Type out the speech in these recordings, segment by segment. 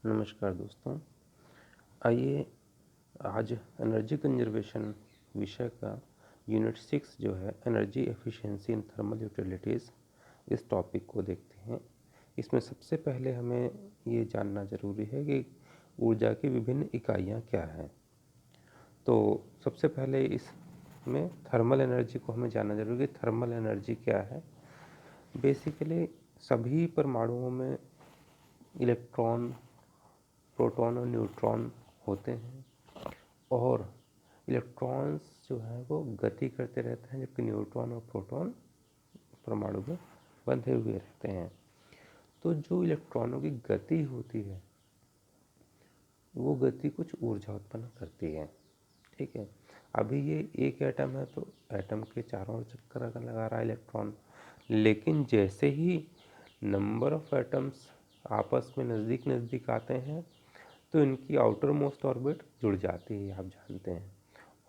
नमस्कार दोस्तों। आइए आज एनर्जी कंजर्वेशन विषय का यूनिट 6 जो है energy efficiency in thermal utilities, इस टॉपिक को देखते हैं। इसमें सबसे पहले हमें ये जानना ज़रूरी है कि ऊर्जा की विभिन्न इकाइयाँ क्या हैं। तो सबसे पहले इसमें थर्मल एनर्जी को हमें जानना ज़रूरी है। थर्मल एनर्जी क्या है? बेसिकली सभी परमाणुओं में इलेक्ट्रॉन, प्रोटॉन और न्यूट्रॉन होते हैं और इलेक्ट्रॉन्स जो हैं वो गति करते रहते हैं, जबकि न्यूट्रॉन और प्रोटॉन परमाणु में बंधे हुए रहते हैं। तो जो इलेक्ट्रॉनों की गति होती है वो गति कुछ ऊर्जा उत्पन्न करती है। ठीक है, अभी ये एक एटम है तो एटम के चारों ओर चक्कर अगर लगा रहा है इलेक्ट्रॉन, लेकिन जैसे ही नंबर ऑफ एटम्स आपस में नज़दीक नज़दीक आते हैं तो इनकी आउटर मोस्ट ऑर्बिट जुड़ जाती है, आप जानते हैं,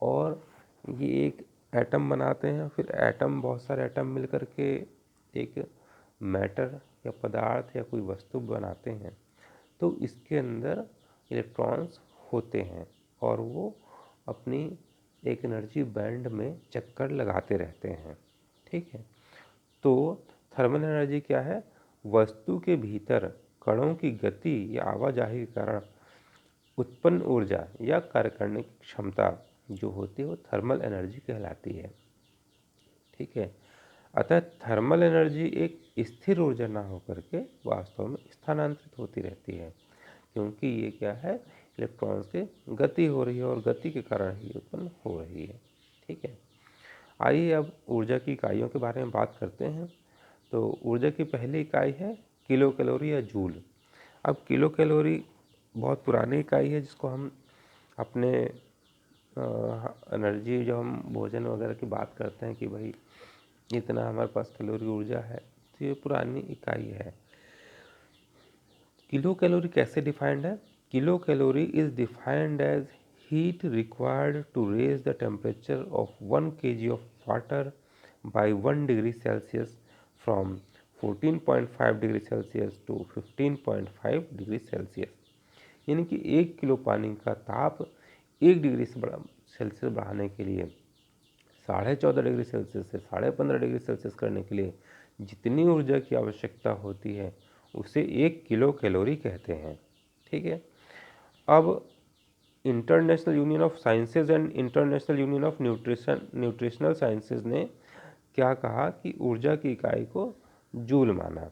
और ये एक एटम बनाते हैं। फिर एटम, बहुत सारे एटम मिल करके एक मैटर या पदार्थ या कोई वस्तु बनाते हैं। तो इसके अंदर इलेक्ट्रॉन्स होते हैं और वो अपनी एक एनर्जी बैंड में चक्कर लगाते रहते हैं। ठीक है, तो थर्मल एनर्जी क्या है? वस्तु के भीतर कणों की गति या आवाजाही के कारण उत्पन्न ऊर्जा या कार्य करने की क्षमता जो होती है वो थर्मल एनर्जी कहलाती है। ठीक है, अतः थर्मल एनर्जी एक स्थिर ऊर्जा ना होकर के वास्तव में स्थानांतरित होती रहती है, क्योंकि ये क्या है, इलेक्ट्रॉन्स की गति हो रही है और गति के कारण ही उत्पन्न हो रही है। ठीक है, आइए अब ऊर्जा की इकाइयों के बारे में बात करते हैं। तो ऊर्जा की पहली इकाई है किलो कैलोरी या जूल। अब किलो कैलोरी बहुत पुरानी इकाई है जिसको हम अपने एनर्जी, जो हम भोजन वगैरह की बात करते हैं कि भाई इतना हमारे पास कैलोरी ऊर्जा है, तो ये पुरानी इकाई है। किलो कैलोरी कैसे डिफाइंड है? Kilo calorie is defined as heat required to raise the temperature of 1 kg of water by 1 degree Celsius from 14.5 degree Celsius to 15.5 degree Celsius। यानी कि 1 किलो पानी का ताप 1 डिग्री सेल्सियस बढ़ाने के लिए 14.5 डिग्री सेल्सियस से 15.5 डिग्री सेल्सियस करने के लिए जितनी ऊर्जा की आवश्यकता होती है उसे 1 किलो कैलोरी कहते हैं। ठीक है, अब international union of sciences and international union of nutritional sciences ने क्या कहा कि ऊर्जा की इकाई को जूल माना।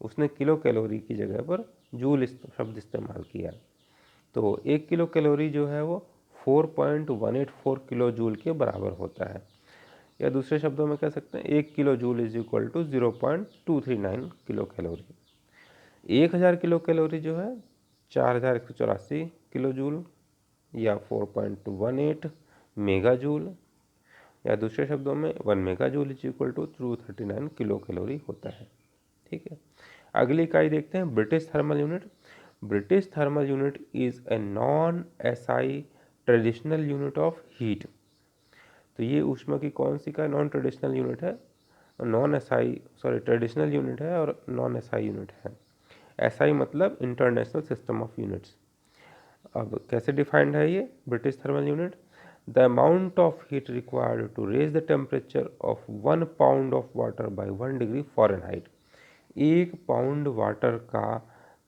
उसने किलो कैलोरी की जगह पर जूल शब्द इस्तेमाल किया। तो 1 किलो कैलोरी जो है वो 4.184 किलो जूल के बराबर होता है, या दूसरे शब्दों में कह सकते हैं 1 kilo joule is equal to 0.239 kilo calorie. 1000 kilo calorie जो है 4184 किलो जूल या 4.18 मेगा जूल, या दूसरे शब्दों में 1 mega joule is equal to 239 kilo calorie होता है। ठीक है, अगली इकाई देखते हैं British thermal unit. British thermal unit is a non SI traditional unit of heat. तो ये ऊष्मा की कौन सी का नॉन ट्रेडिशनल यूनिट है? ट्रेडिशनल यूनिट है और नॉन एसआई यूनिट है। एसआई मतलब इंटरनेशनल सिस्टम ऑफ यूनिट्स। अब कैसे डिफाइंड है ये British thermal unit? The amount of heat required to raise the temperature of 1 pound of water by 1 degree Fahrenheit. 1 pound water का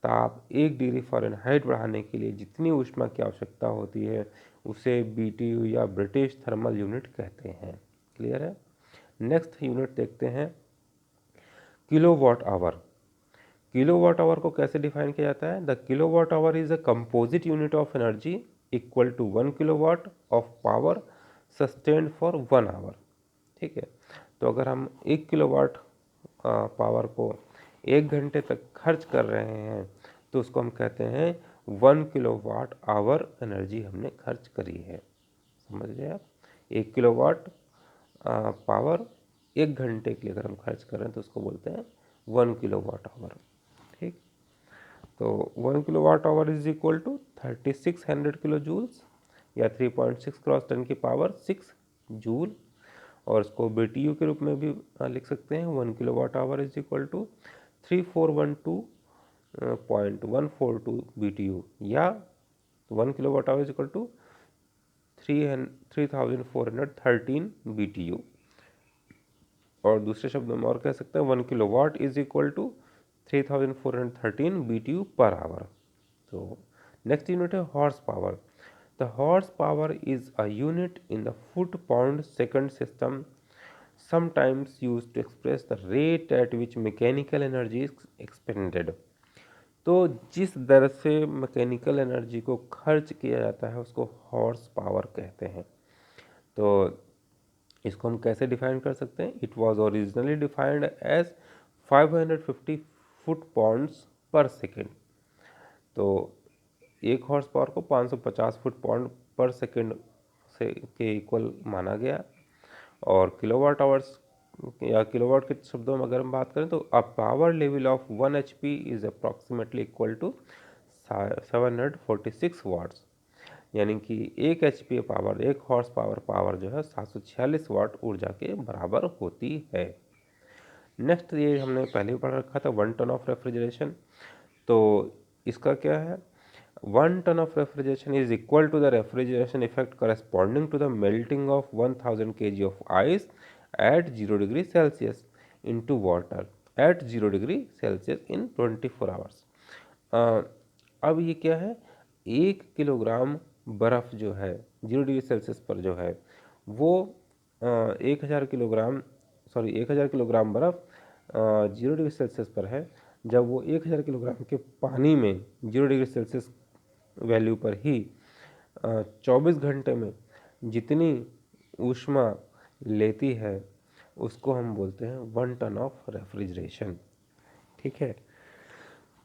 ताप 1 डिग्री फ़ारेनहाइट बढ़ाने के लिए जितनी ऊष्मा की आवश्यकता होती है उसे बीटीयू या ब्रिटिश थर्मल यूनिट कहते हैं। क्लियर है? नेक्स्ट यूनिट देखते हैं किलोवाट आवर। किलोवाट आवर को कैसे डिफाइन किया जाता है? The kilowatt hour is a composite unit of energy equal to 1 kilowatt of power sustained for 1 hour. ठीक है, तो अगर हम 1 किलोवाट पावर को 1 घंटे तक खर्च कर रहे हैं तो उसको हम कहते हैं 1 किलोवाट आवर एनर्जी हमने खर्च करी है। समझ गए आप? 1 किलोवाट पावर 1 घंटे के लिए अगर हम खर्च कर रहे हैं तो उसको बोलते हैं 1 किलोवाट आवर। ठीक, तो 1 kilowatt hour is equal to 3600 kilo joules या 3.6 क्रॉस 10 की पावर 6 जूल, और इसको बीटीयू के रूप में भी लिख सकते हैं। 1 kilowatt hour is equal to 3412 0.142 BTU या 1 kilowatt hour is equal to 3413 BTU। और दूसरे शब्दों में और कह सकते हैं 1 kilowatt is equal to 3413 BTU per hour. तो नेक्स्ट यूनिट है horse power. The horse power is a unit in the foot pound second system sometimes used to express the rate at which mechanical energy is expended। तो जिस दर से mechanical energy को खर्च किया जाता है उसको हॉर्स पावर कहते हैं। तो इसको हम कैसे डिफाइन कर सकते हैं? It was originally defined as 550 foot pounds per second. तो एक हॉर्स पावर को 550 फुट पाउंड पर सेकेंड से के इक्वल माना गया। और किलोवाट आवर्स या किलोवाट के शब्दों में अगर हम बात करें तो a power level of 1 HP is approximately equal to 746 watts. यानी कि 1 HP पावर, एक हॉर्स पावर जो है 746 वाट ऊर्जा के बराबर होती है। नेक्स्ट ये हमने पहले भी पढ़ रखा था 1 टन ऑफ रेफ्रिजरेशन। तो इसका क्या है? 1 ton of refrigeration is equal to the refrigeration effect corresponding to the melting of 1000 kg of ice at 0 degree Celsius into water at 0 degree Celsius in 24 hours। अब ये क्या है? 1 किलोग्राम बर्फ़ जो है 0 डिग्री सेल्सियस पर जो है वो 1000 किलोग्राम बर्फ़ 0 डिग्री सेल्सियस पर है। जब वो 1000 किलोग्राम के पानी में 0 डिग्री सेल्सियस वैल्यू पर ही 24 घंटे में जितनी ऊष्मा लेती है उसको हम बोलते हैं 1 टन ऑफ रेफ्रिजरेशन। ठीक है,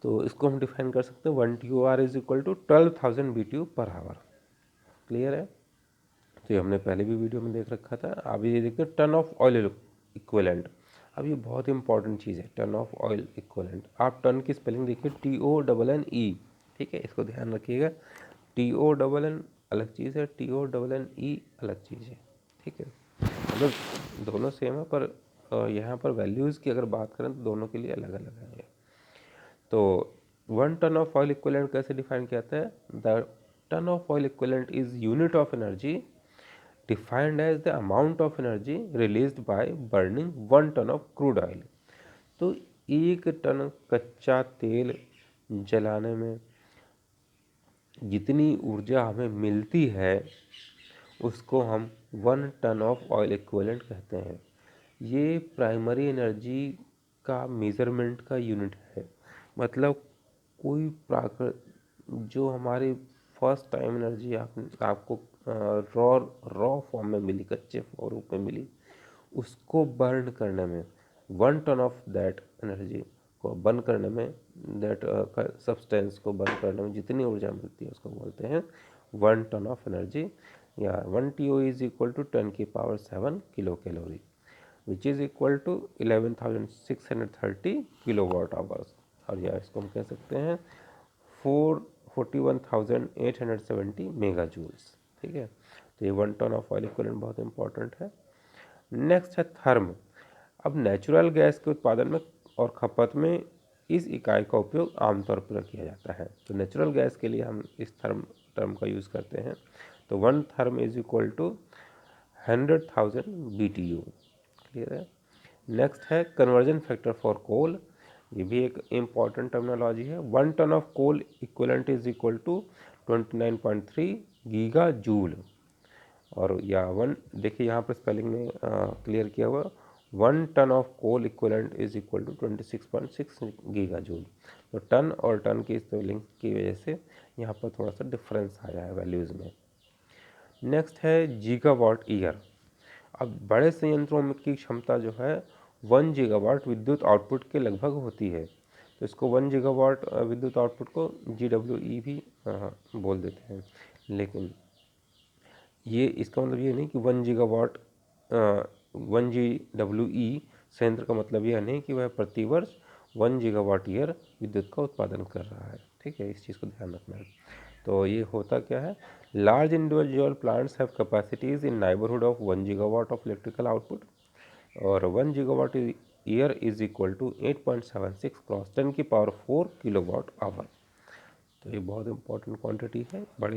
तो इसको हम डिफाइन कर सकते हैं 1 TOR is equal to 12,000 BTU per hour. Clear है? तो ये हमने पहले भी वीडियो में देख रखा था। अब ये देखते हैं टन ऑफ ऑयल इक्विवेलेंट। अब ये बहुत इंपॉर्टेंट चीज़ है, टन ऑफ ऑयल इक्विवेलेंट। आप टन की स्पेलिंग देखिए TONNE। ठीक है, इसको ध्यान रखिएगा। TONN अलग चीज़ है, TONNE अलग चीज़ है। ठीक है, मतलब दोनों सेम है पर यहाँ पर वैल्यूज़ की अगर बात करें तो दोनों के लिए अलग अलग है। तो 1 टन ऑफ ऑयल इक्विवेलेंट कैसे डिफाइन किया जाता है? The ton of oil equivalent is unit of energy defined as the amount of energy released by burning 1 ton of crude oil। तो 1 टन कच्चा तेल जलाने में जितनी ऊर्जा हमें मिलती है उसको हम 1 टन ऑफ ऑयल इक्विवेलेंट कहते हैं। ये प्राइमरी एनर्जी का मेज़रमेंट का यूनिट है। मतलब कोई जो हमारी फर्स्ट टाइम एनर्जी आपको रॉ फॉर्म में मिली, कच्चे रूप में मिली, उसको बर्न करने में 1 टन ऑफ दैट एनर्जी को बर्न करने में, दैट सब्सटेंस को बर्न करने में जितनी ऊर्जा मिलती है उसको बोलते हैं 1 टन ऑफ एनर्जी। या 1 TO इज इक्वल टू 10 की power 7 kilo calorie which is equal to 11,630 kilowatt hours. और या इसको हम कह सकते हैं 41,870 मेगा जूल्स। ठीक है, तो ये 1 टन ऑफ ऑयल इक्विवेलेंट बहुत इंपॉर्टेंट है। नेक्स्ट है थर्म। अब नेचुरल गैस के उत्पादन में और खपत में इस इकाई का उपयोग आमतौर पर किया जाता है। तो नेचुरल गैस के लिए हम इस टर्म का यूज़ करते हैं। तो 1 therm is equal to 100,000 BTU। Clear है? नेक्स्ट है कन्वर्जन फैक्टर फॉर कोल। ये भी एक इम्पॉर्टेंट टर्मिनोलॉजी है। 1 ton of coal equivalent is equal to 29.3 giga joule. और या 1 देखिए यहाँ पर स्पेलिंग में क्लियर किया हुआ, 1 ton of coal equivalent is equal to 26.6 giga joule. तो टन और टन की स्पेलिंग की वजह से यहाँ पर थोड़ा सा डिफरेंस आया है वैल्यूज़ में। नेक्स्ट है गीगावाट ईयर। अब बड़े संयंत्रों में की क्षमता जो है 1 गीगावाट विद्युत आउटपुट के लगभग होती है। तो इसको 1 गीगावाट विद्युत आउटपुट को GWE भी बोल देते हैं। लेकिन ये इसका मतलब ये नहीं कि 1 गीगावाट 1 GWE संयंत्र का मतलब यह नहीं कि वह प्रतिवर्ष 1 गीगावाट ईयर विद्युत का उत्पादन कर रहा है। ठीक है, इस चीज़ को ध्यान रखना है। तो ये होता क्या है? Large individual plants have capacities in neighbourhood of 1 gigawatt of electrical output. और 1 gigawatt year is equal to 8.76 cross 10 की पावर 4 किलोवाट आवर। तो ये बहुत इंपॉर्टेंट क्वांटिटी है, बड़े